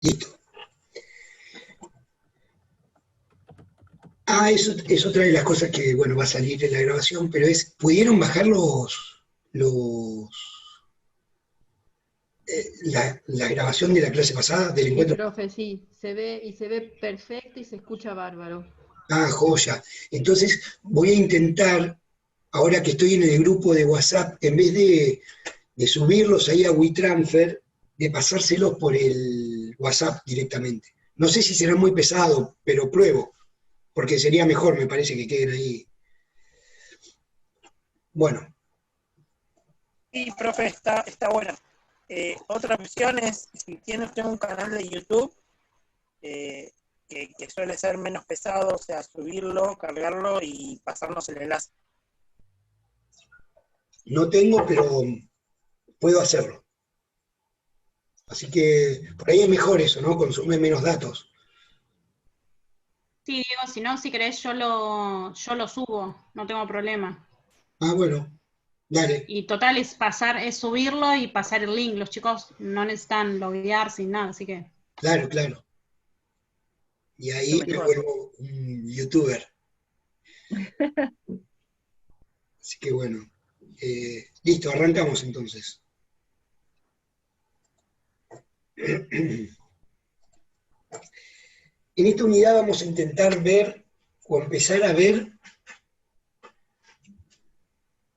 Listo. Eso es otra de las cosas que, bueno, va a salir en la grabación, pero ¿pudieron bajar los la grabación de la clase pasada, del Sí, encuentro? profe, sí, se ve perfecto y se escucha bárbaro. Ah, joya. Entonces voy a intentar, ahora que estoy en el grupo de WhatsApp, en vez de subirlos ahí a WeTransfer, de pasárselos por el WhatsApp directamente. No sé si será muy pesado, pero pruebo, porque sería mejor, me parece, que queden ahí. Bueno, Sí, profe, está bueno. Otra opción es, si tiene usted un canal de YouTube, que suele ser menos pesado, o sea, subirlo, cargarlo y pasarnos el enlace. no tengo, pero puedo hacerlo. Así que por ahí es mejor eso, ¿no? Consume menos datos. Sí, Diego, si no, si querés, yo lo subo, no tengo problema. Ah, bueno, dale. Y total es subirlo y pasar el link. Los chicos no necesitan loguear sin nada, así que. Claro, claro. Y ahí me vuelvo un youtuber. Así que bueno. Listo, arrancamos entonces. En esta unidad vamos a intentar ver o empezar a ver.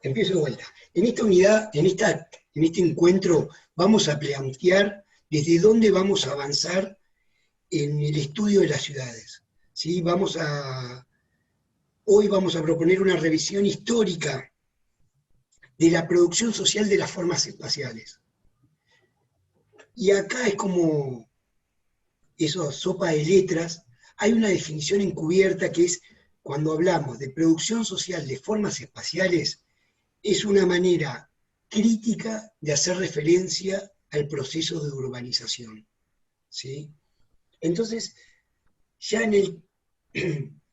Empiezo de vuelta. En esta unidad, en este encuentro, vamos a plantear desde dónde vamos a avanzar en el estudio de las ciudades. ¿Sí? Hoy vamos a proponer una revisión histórica de la producción social de las formas espaciales. Y acá es como eso, sopa de letras, hay una definición encubierta que es, cuando hablamos de producción social de formas espaciales, es una manera crítica de hacer referencia al proceso de urbanización. ¿Sí? Entonces, ya en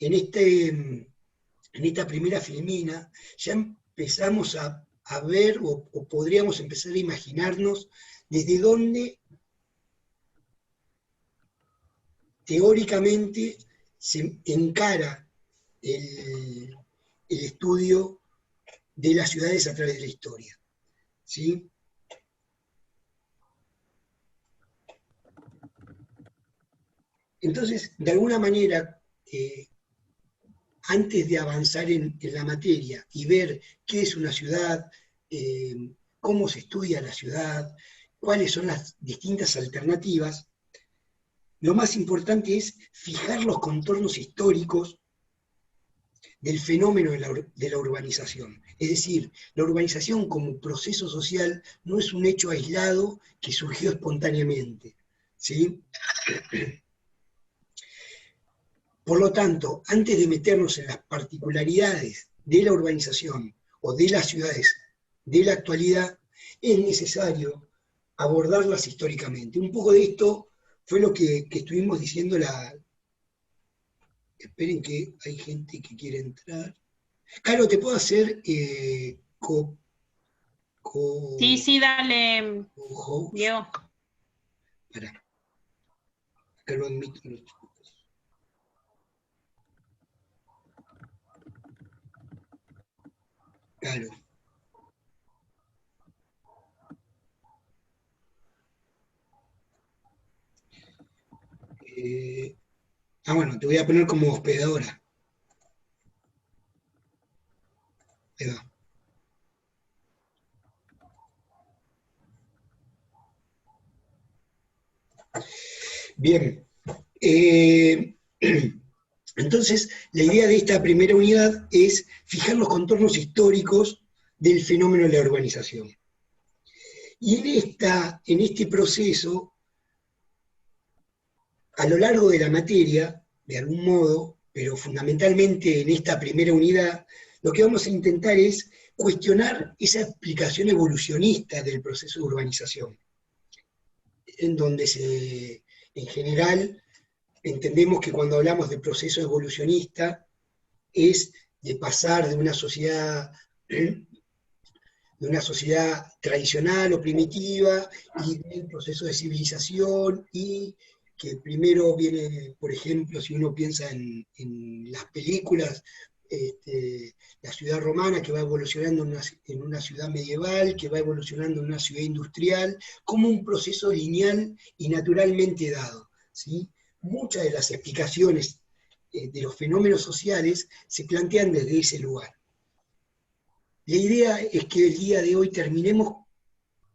esta primera filmina, ya empezamos a ver o podríamos empezar a imaginarnos desde dónde teóricamente se encara el estudio de las ciudades a través de la historia. ¿Sí? Entonces, de alguna manera, antes de avanzar en la materia y ver qué es una ciudad, cómo se estudia la ciudad, cuáles son las distintas alternativas, lo más importante es fijar los contornos históricos del fenómeno de la urbanización. Es decir, la urbanización como proceso social no es un hecho aislado que surgió espontáneamente. ¿Sí? Por lo tanto, antes de meternos en las particularidades de la urbanización o de las ciudades de la actualidad, es necesario abordarlas históricamente. Un poco de esto fue lo que estuvimos diciendo Esperen que hay gente que quiere entrar. Caro, ¿te puedo hacer Sí, dale, host? Diego. Pará. Acá lo admito. Claro. Bueno, te voy a poner como hospedadora. Ahí va. Bien. Entonces, la idea de esta primera unidad es fijar los contornos históricos del fenómeno de la urbanización. Y en este proceso, a lo largo de la materia, de algún modo, pero fundamentalmente en esta primera unidad, lo que vamos a intentar es cuestionar esa explicación evolucionista del proceso de urbanización, en donde en general entendemos que cuando hablamos de proceso evolucionista es de pasar de una sociedad tradicional o primitiva y del proceso de civilización y que primero viene, por ejemplo, si uno piensa en las películas, la ciudad romana que va evolucionando en una ciudad medieval, que va evolucionando en una ciudad industrial, como un proceso lineal y naturalmente dado, ¿sí? Muchas de las explicaciones de los fenómenos sociales se plantean desde ese lugar. La idea es que el día de hoy terminemos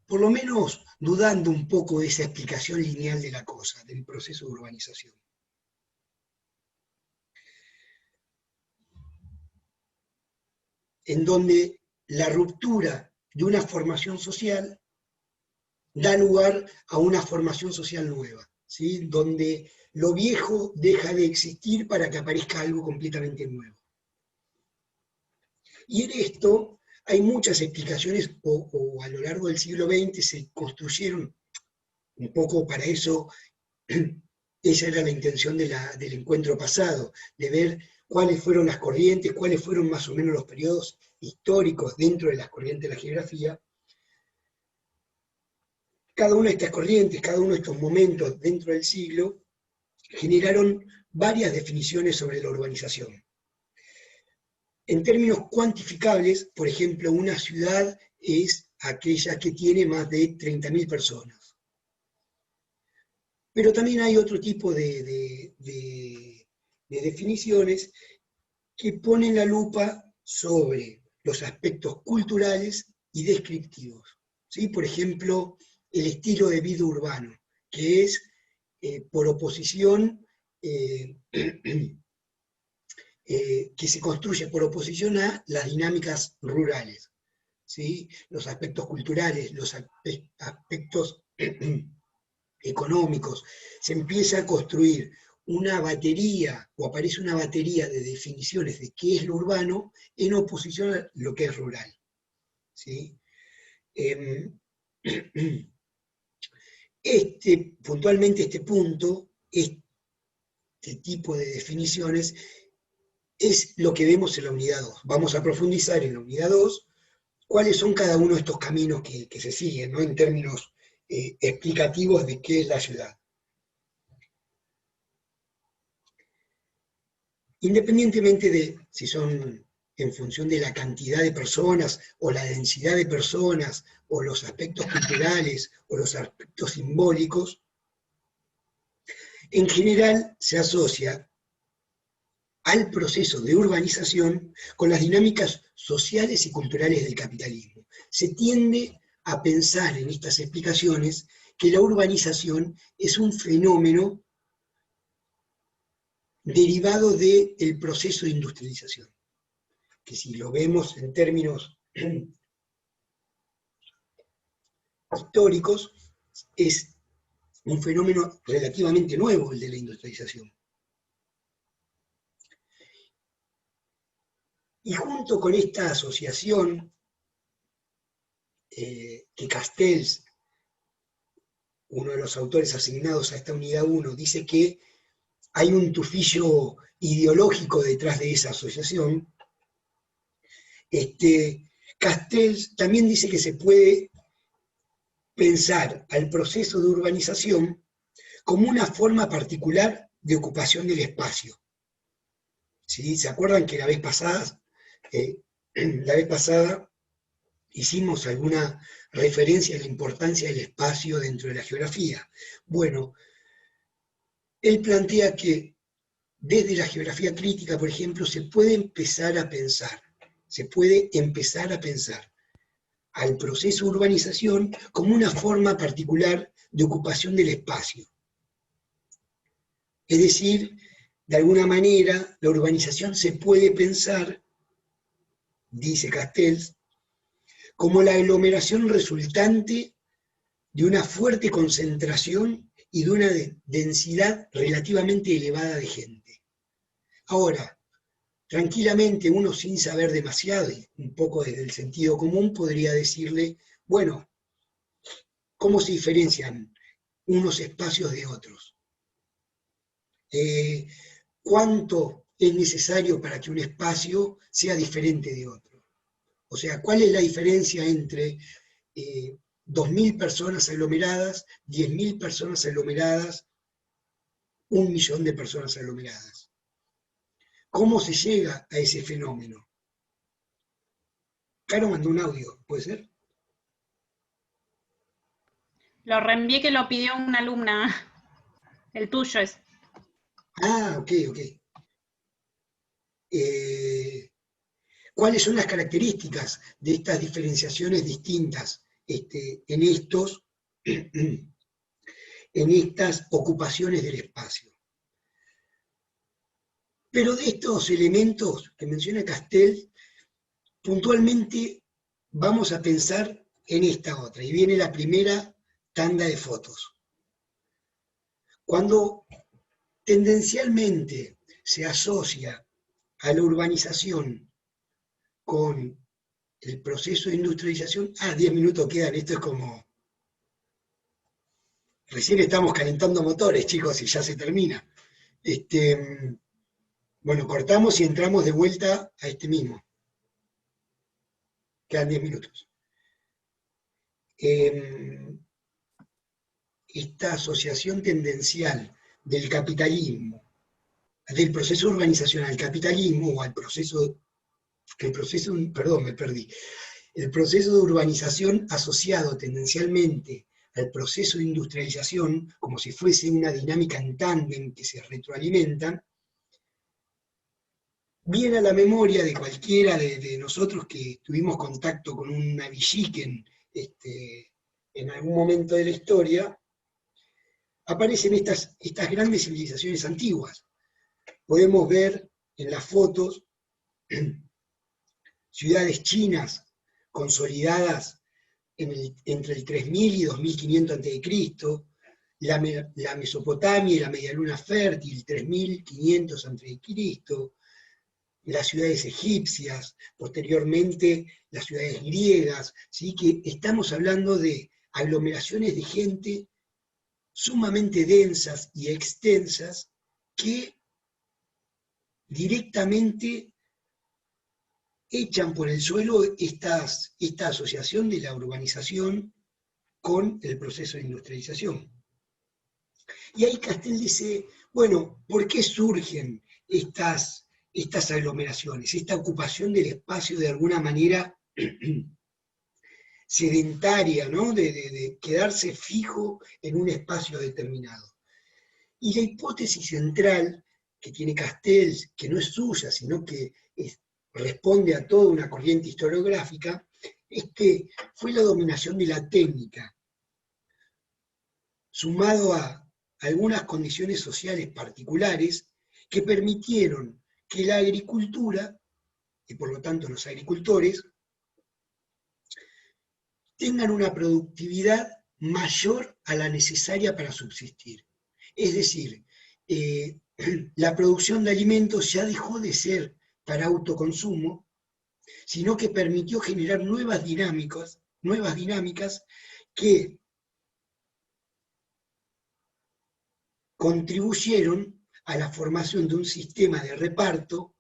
por lo menos dudando un poco de esa explicación lineal de la cosa, del proceso de urbanización. En donde la ruptura de una formación social da lugar a una formación social nueva, ¿sí? Donde lo viejo deja de existir para que aparezca algo completamente nuevo. Y en esto hay muchas explicaciones, o a lo largo del siglo XX se construyeron un poco para eso. Esa era la intención del encuentro pasado, de ver cuáles fueron las corrientes, cuáles fueron más o menos los periodos históricos dentro de las corrientes de la geografía. Cada una de estas corrientes, cada uno de estos momentos dentro del siglo, generaron varias definiciones sobre la urbanización. En términos cuantificables, por ejemplo, una ciudad es aquella que tiene más de 30.000 personas. Pero también hay otro tipo de definiciones que ponen la lupa sobre los aspectos culturales y descriptivos, ¿sí? Por ejemplo, el estilo de vida urbano, que es, por oposición, que se construye por oposición a las dinámicas rurales, ¿sí? Los aspectos culturales, los aspectos económicos. Se empieza a construir una batería, o aparece una batería de definiciones de qué es lo urbano en oposición a lo que es rural, ¿sí? Puntualmente este punto, este tipo de definiciones, es lo que vemos en la unidad 2. Vamos a profundizar en la unidad 2 cuáles son cada uno de estos caminos que se siguen, ¿no? En términos explicativos de qué es la ciudad. Independientemente de si son en función de la cantidad de personas, o la densidad de personas, o los aspectos culturales, o los aspectos simbólicos, en general se asocia al proceso de urbanización con las dinámicas sociales y culturales del capitalismo. Se tiende a pensar en estas explicaciones que la urbanización es un fenómeno derivado del proceso de industrialización, que si lo vemos en términos históricos, es un fenómeno relativamente nuevo el de la industrialización. Y junto con esta asociación, que Castells, uno de los autores asignados a esta unidad 1, dice que hay un tufillo ideológico detrás de esa asociación, Castells también dice que se puede pensar al proceso de urbanización como una forma particular de ocupación del espacio. ¿Sí? ¿Se acuerdan que la vez pasada hicimos alguna referencia a la importancia del espacio dentro de la geografía? Bueno, él plantea que desde la geografía crítica, por ejemplo, se puede empezar a pensar al proceso de urbanización como una forma particular de ocupación del espacio. Es decir, de alguna manera, la urbanización se puede pensar, dice Castells, como la aglomeración resultante de una fuerte concentración y de una densidad relativamente elevada de gente. Ahora, tranquilamente uno sin saber demasiado, y un poco desde el sentido común, podría decirle, bueno, ¿cómo se diferencian unos espacios de otros? ¿Cuánto es necesario para que un espacio sea diferente de otro? O sea, ¿cuál es la diferencia entre 2.000 personas aglomeradas, 10.000 personas aglomeradas, 1 millón de personas aglomeradas. ¿Cómo se llega a ese fenómeno? Caro mandó un audio, ¿puede ser? Lo reenvié que lo pidió una alumna. El tuyo es. Ah, ok. ¿Cuáles son las características de estas diferenciaciones distintas en estas ocupaciones del espacio? Pero de estos elementos que menciona Castel, puntualmente vamos a pensar en esta otra, y viene la primera tanda de fotos. Cuando tendencialmente se asocia a la urbanización con el proceso de industrialización, 10 minutos quedan, esto es como... Recién estamos calentando motores, chicos, y ya se termina. Bueno, cortamos y entramos de vuelta a este mismo. Quedan 10 minutos. Esta asociación tendencial del capitalismo, del proceso de urbanización al capitalismo o al proceso, perdón, me perdí. El proceso de urbanización asociado tendencialmente al proceso de industrialización, como si fuese una dinámica en tándem que se retroalimentan, viene a la memoria de cualquiera de nosotros que tuvimos contacto con un Navijiken en algún momento de la historia, aparecen estas grandes civilizaciones antiguas. Podemos ver en las fotos ciudades chinas consolidadas entre el 3000 y 2500 a.C., la Mesopotamia y la Media Luna Fértil, 3500 a.C., las ciudades egipcias, posteriormente las ciudades griegas, ¿sí? Que estamos hablando de aglomeraciones de gente sumamente densas y extensas que directamente echan por el suelo esta asociación de la urbanización con el proceso de industrialización. Y ahí Castel dice, bueno, ¿por qué surgen estas aglomeraciones, esta ocupación del espacio de alguna manera sedentaria, ¿no? de quedarse fijo en un espacio determinado? Y la hipótesis central que tiene Castel, que no es suya, sino que responde a toda una corriente historiográfica, es que fue la dominación de la técnica, sumado a algunas condiciones sociales particulares que permitieron que la agricultura, y por lo tanto los agricultores, tengan una productividad mayor a la necesaria para subsistir. Es decir, la producción de alimentos ya dejó de ser para autoconsumo, sino que permitió generar nuevas dinámicas que contribuyeron a la formación de un sistema de reparto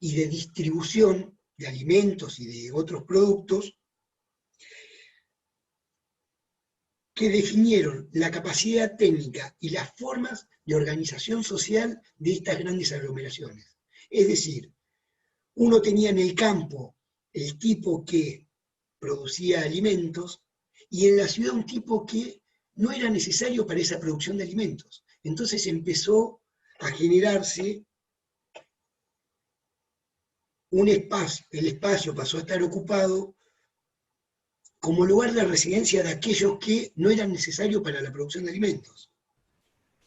y de distribución de alimentos y de otros productos que definieron la capacidad técnica y las formas de organización social de estas grandes aglomeraciones. Es decir, uno tenía en el campo el tipo que producía alimentos y en la ciudad un tipo que no era necesario para esa producción de alimentos. Entonces empezó a generarse un espacio, el espacio pasó a estar ocupado como lugar de residencia de aquellos que no eran necesarios para la producción de alimentos.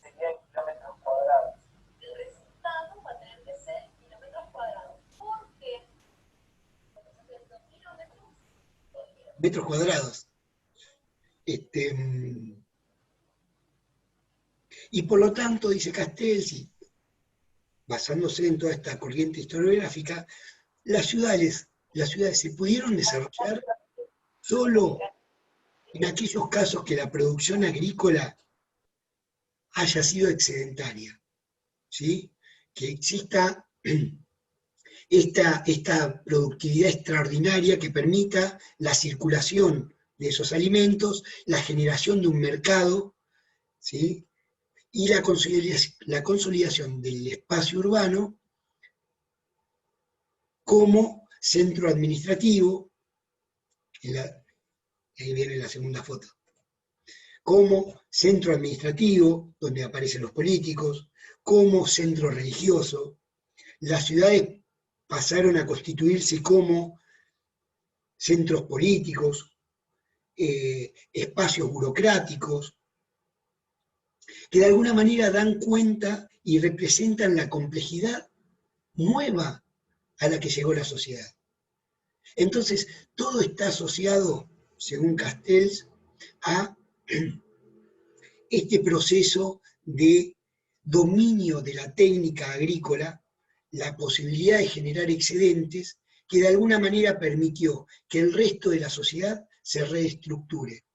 Serían kilómetros cuadrados. El resultado va a tener que ser kilómetros cuadrados. ¿Por qué? Porque son 2 kilómetros por kilómetro. Metros cuadrados. Y por lo tanto, dice Castel, basándose en toda esta corriente historiográfica, las ciudades se pudieron desarrollar solo en aquellos casos que la producción agrícola haya sido excedentaria, ¿sí? Que exista esta productividad extraordinaria que permita la circulación de esos alimentos, la generación de un mercado, ¿sí? y la consolidación del espacio urbano como centro administrativo, ahí viene la segunda foto, como centro administrativo, donde aparecen los políticos, como centro religioso. Las ciudades pasaron a constituirse como centros políticos, espacios burocráticos, que de alguna manera dan cuenta y representan la complejidad nueva a la que llegó la sociedad. Entonces, todo está asociado, según Castells, a este proceso de dominio de la técnica agrícola, la posibilidad de generar excedentes, que de alguna manera permitió que el resto de la sociedad se reestructure,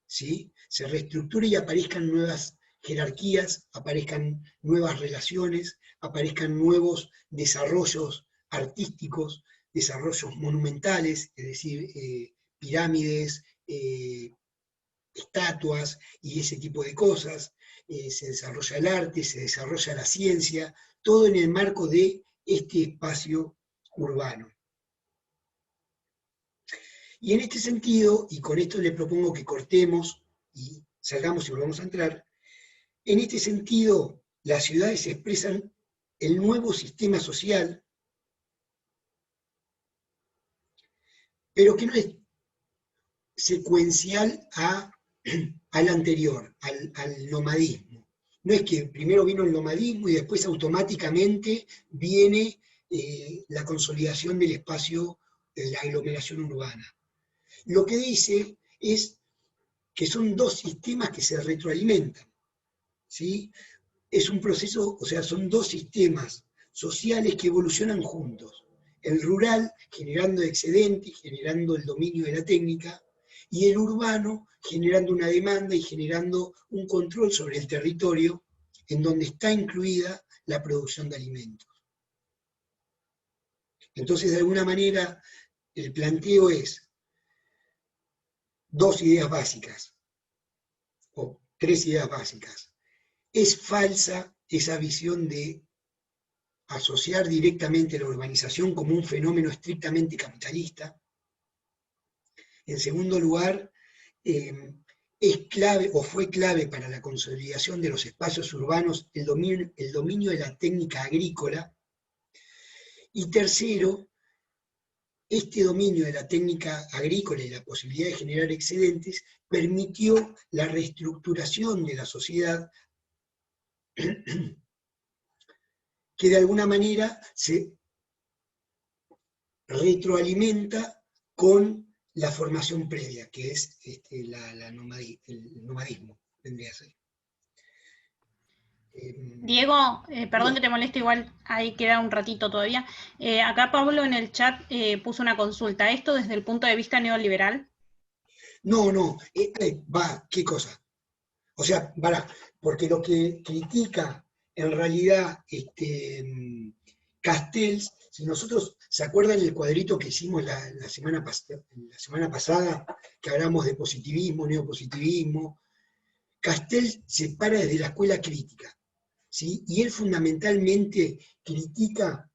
¿sí? Se reestructure y aparezcan nuevas jerarquías, aparezcan nuevas relaciones, aparezcan nuevos desarrollos artísticos, desarrollos monumentales, es decir, pirámides, estatuas y ese tipo de cosas. Se desarrolla el arte, se desarrolla la ciencia, todo en el marco de este espacio urbano. Y en este sentido, y con esto le propongo que cortemos y salgamos y volvamos a entrar, en este sentido, las ciudades expresan el nuevo sistema social, pero que no es secuencial al anterior, al nomadismo. No es que primero vino el nomadismo y después automáticamente viene la consolidación del espacio de la aglomeración urbana. Lo que dice es que son dos sistemas que se retroalimentan, ¿sí? Es un proceso, o sea, son dos sistemas sociales que evolucionan juntos. El rural generando excedentes, generando el dominio de la técnica, y el urbano generando una demanda y generando un control sobre el territorio en donde está incluida la producción de alimentos. Entonces, de alguna manera, el planteo es dos ideas básicas, o tres ideas básicas. Es falsa esa visión de asociar directamente la urbanización como un fenómeno estrictamente capitalista. En segundo lugar, es clave o fue clave para la consolidación de los espacios urbanos el dominio de la técnica agrícola. Y tercero, este dominio de la técnica agrícola y la posibilidad de generar excedentes permitió la reestructuración de la sociedad que de alguna manera se retroalimenta con la formación previa, que es el nomadismo, vendría a ser. Diego, perdón que te moleste, igual ahí queda un ratito todavía. Acá Pablo en el chat puso una consulta. ¿Esto desde el punto de vista neoliberal? No, ¿qué cosa? O sea, porque lo que critica en realidad Castells, si nosotros, ¿se acuerdan el cuadrito que hicimos la semana pasada, que hablamos de positivismo, neopositivismo? Castells se para desde la escuela crítica, ¿sí? Y él fundamentalmente critica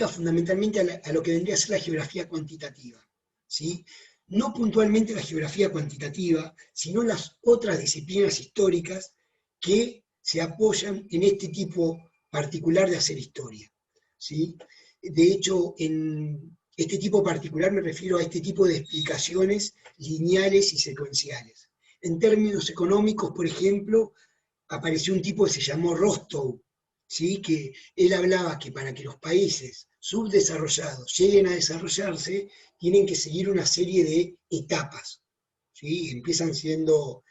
fundamentalmente a lo que vendría a ser la geografía cuantitativa, ¿sí? No puntualmente la geografía cuantitativa, sino las otras disciplinas históricas que se apoyan en este tipo particular de hacer historia, ¿sí? De hecho, en este tipo particular me refiero a este tipo de explicaciones lineales y secuenciales. En términos económicos, por ejemplo, apareció un tipo que se llamó Rostow, ¿sí? Que él hablaba que para que los países subdesarrollados lleguen a desarrollarse, tienen que seguir una serie de etapas, ¿sí? Empiezan siendo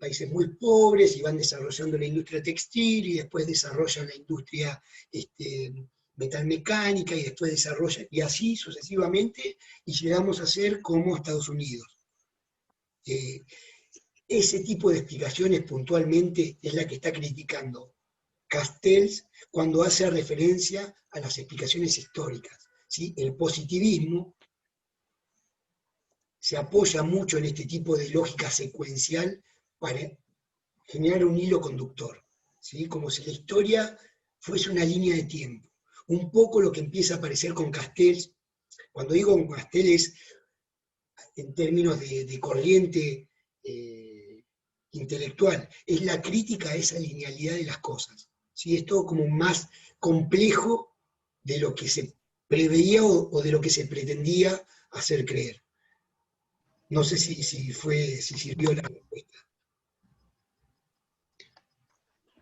países muy pobres y van desarrollando la industria textil y después desarrollan la industria metalmecánica y después desarrollan, y así sucesivamente, y llegamos a ser como Estados Unidos. Ese tipo de explicaciones puntualmente es la que está criticando Castells cuando hace referencia a las explicaciones históricas, ¿sí? El positivismo se apoya mucho en este tipo de lógica secuencial para generar un hilo conductor, ¿sí? Como si la historia fuese una línea de tiempo. Un poco lo que empieza a aparecer con Castells. Cuando digo con Castells es en términos de corriente intelectual, es la crítica a esa linealidad de las cosas, ¿sí? Es todo como más complejo de lo que se preveía o de lo que se pretendía hacer creer. No sé si sirvió la respuesta.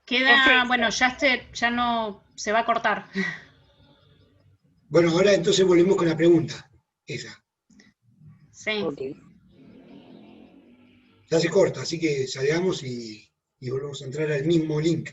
Queda, Ok. bueno, ya no se va a cortar. Bueno, ahora entonces volvemos con la pregunta, esa. Sí. Ok. Ya se corta, así que salgamos y volvemos a entrar al mismo link.